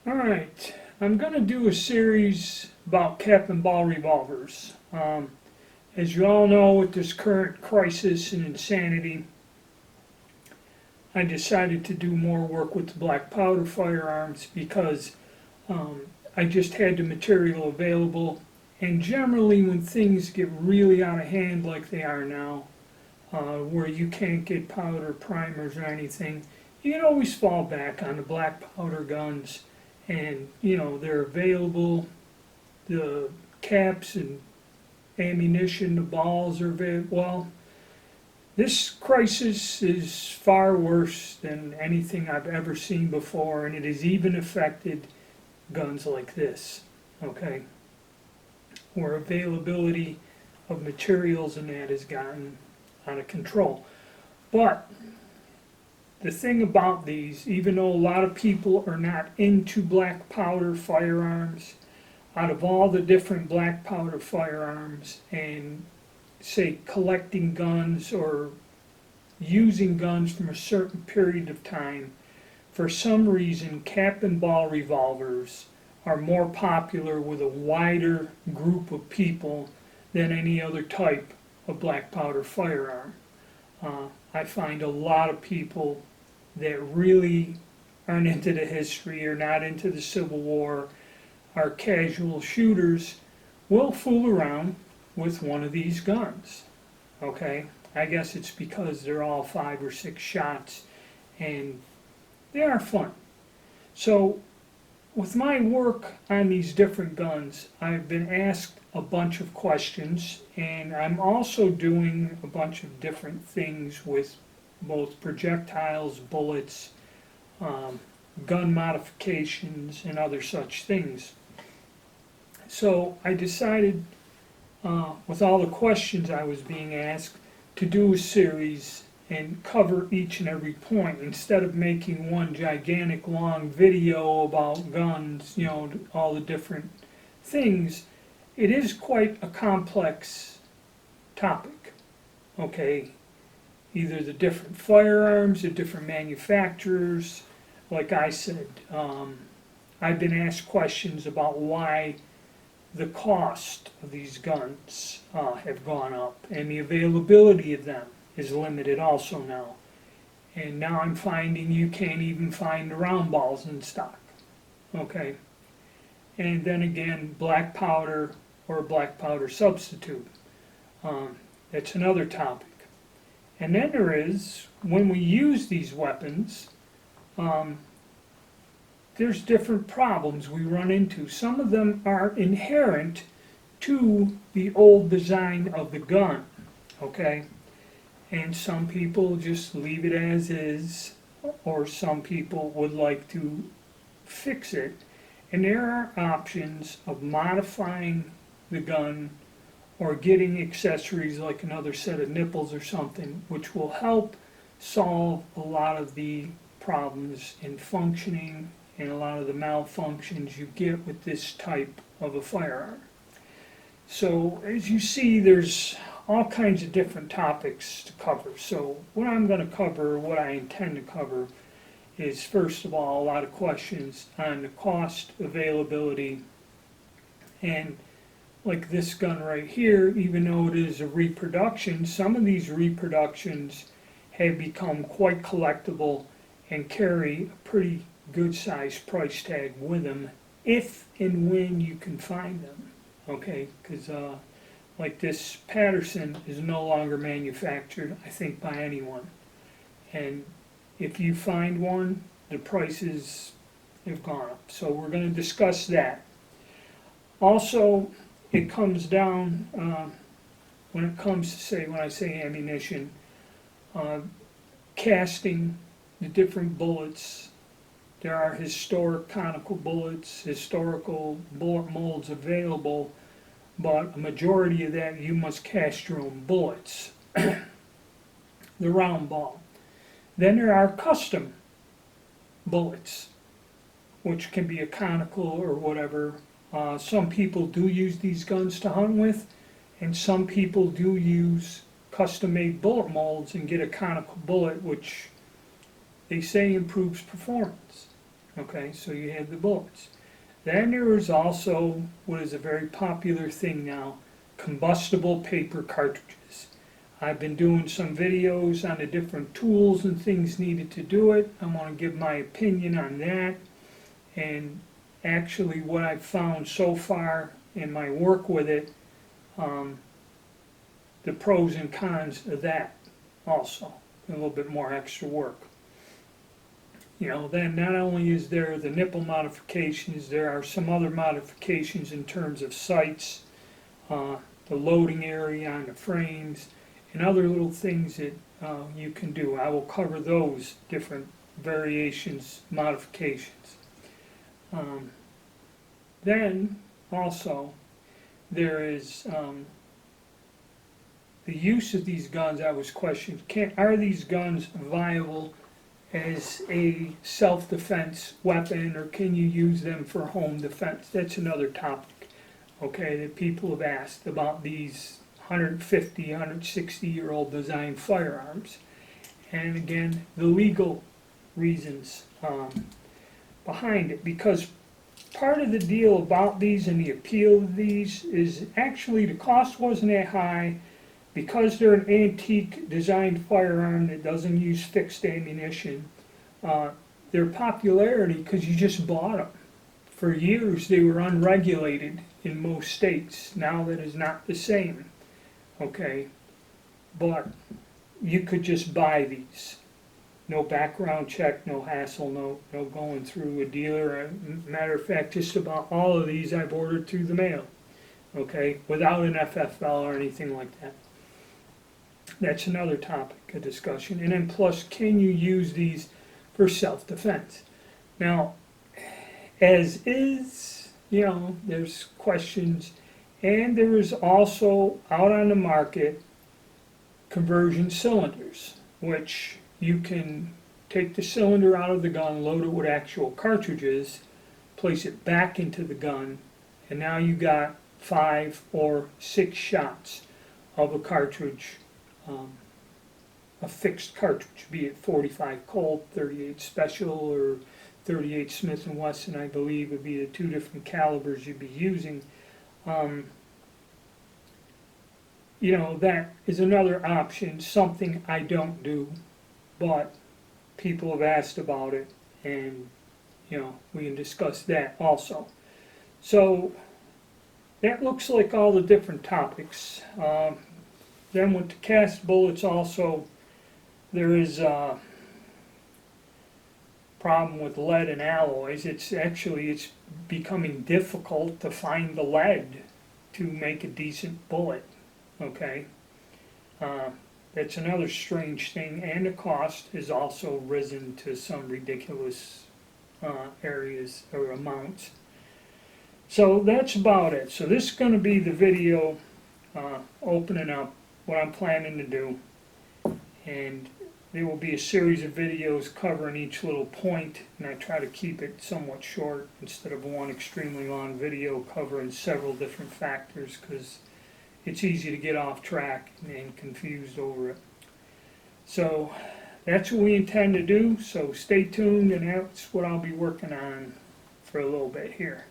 Alright, I'm going to do a series about cap and ball revolvers. As you all know, with this current crisis and insanity, I decided to do more work with the black powder firearms because I just had the material available. And generally, when things get really out of hand like they are now, where you can't get powder, primers, or anything, you can always fall back on the black powder guns. And they're available. The caps and ammunition, the balls are available. Well, this crisis is far worse than anything I've ever seen before, and it has even affected guns like this, okay, where availability of materials and that has gotten out of control. But the thing about these, even though a lot of people are not into black powder firearms, out of all the different black powder firearms and say collecting guns or using guns from a certain period of time, for some reason cap and ball revolvers are more popular with a wider group of people than any other type of black powder firearm. I find a lot of people that really aren't into the history or not into the Civil War, are casual shooters, will fool around with one of these guns. Okay? I guess it's because they're all 5 or 6 shots and they are fun. So with my work on these different guns, I've been asked a bunch of questions, and I'm also doing a bunch of different things with both projectiles, bullets, gun modifications, and other such things. So I decided, with all the questions I was being asked, to do a series and cover each and every point instead of making one gigantic long video about guns, all the different things. It is quite a complex topic, okay? Either the different firearms, the different manufacturers. Like I said, I've been asked questions about why the cost of these guns have gone up, and the availability of them is limited also now. And now I'm finding you can't even find the round balls in stock. Okay. And then again, black powder or black powder substitute. That's another topic. And then there is, when we use these weapons, there's different problems we run into. Some of them are inherent to the old design of the gun, okay? And some people just leave it as is, or some people would like to fix it. And there are options of modifying the gun or getting accessories like another set of nipples or something, which will help solve a lot of the problems in functioning and a lot of the malfunctions you get with this type of a firearm. So as you see, there's all kinds of different topics to cover. So what I'm going to cover, what I intend to cover, is first of all a lot of questions on the cost, availability, and like this gun right here, even though it is a reproduction, some of these reproductions have become quite collectible and carry a pretty good sized price tag with them if and when you can find them. Okay, because like this Patterson is no longer manufactured, I think, by anyone. And if you find one, the prices have gone up. So we're going to discuss that. Also, it comes down, when it comes to, say, when I say ammunition, casting the different bullets. There are historic conical bullets, historical bullet molds available, but a majority of that you must cast your own bullets. The round ball. Then there are custom bullets, which can be a conical or whatever. Some people do use these guns to hunt with, and some people do use custom-made bullet molds and get a conical bullet, which they say improves performance. Okay, so you have the bullets. Then there is also what is a very popular thing now, combustible paper cartridges. I've been doing some videos on the different tools and things needed to do it. I'm going to give my opinion on that, and actually what I've found so far in my work with it, the pros and cons of that also, a little bit more extra work. You know, then not only is there the nipple modifications, there are some other modifications in terms of sights, the loading area on the frames, and other little things that you can do. I will cover those different variations, modifications. Then also there is the use of these guns. I was questioned, are these guns viable as a self-defense weapon, or can you use them for home defense? That's another topic, okay, that people have asked about these 150, 160-year-old design firearms. And again, the legal reasons behind it, because part of the deal about these and the appeal of these is actually the cost wasn't that high. Because they're an antique designed firearm that doesn't use fixed ammunition, their popularity, because you just bought them. For years they were unregulated in most states. Now that is not the same, okay? But you could just buy these. No background check, no hassle, no going through a dealer. Matter of fact, just about all of these I've ordered through the mail, okay? Without an FFL or anything like that. That's another topic of discussion. And then plus, can you use these for self-defense? Now, as is, you know, there's questions, and there is also out on the market conversion cylinders, which you can take the cylinder out of the gun, load it with actual cartridges, place it back into the gun, and now you got 5 or 6 shots of a cartridge. A fixed cartridge, be it 45 Colt, 38 Special, or 38 Smith & Wesson, I believe would be the 2 different calibers you'd be using. You know, that is another option, something I don't do, but people have asked about it, and you know, we can discuss that also. So that looks like all the different topics. Then with the cast bullets also, there is a problem with lead and alloys. It's becoming difficult to find the lead to make a decent bullet, okay? That's another strange thing, and the cost has also risen to some ridiculous areas or amounts. So that's about it. So this is going to be the video opening up what I'm planning to do, and there will be a series of videos covering each little point, and I try to keep it somewhat short instead of one extremely long video covering several different factors, because it's easy to get off track and confused over it. So that's what we intend to do, so stay tuned, and that's what I'll be working on for a little bit here.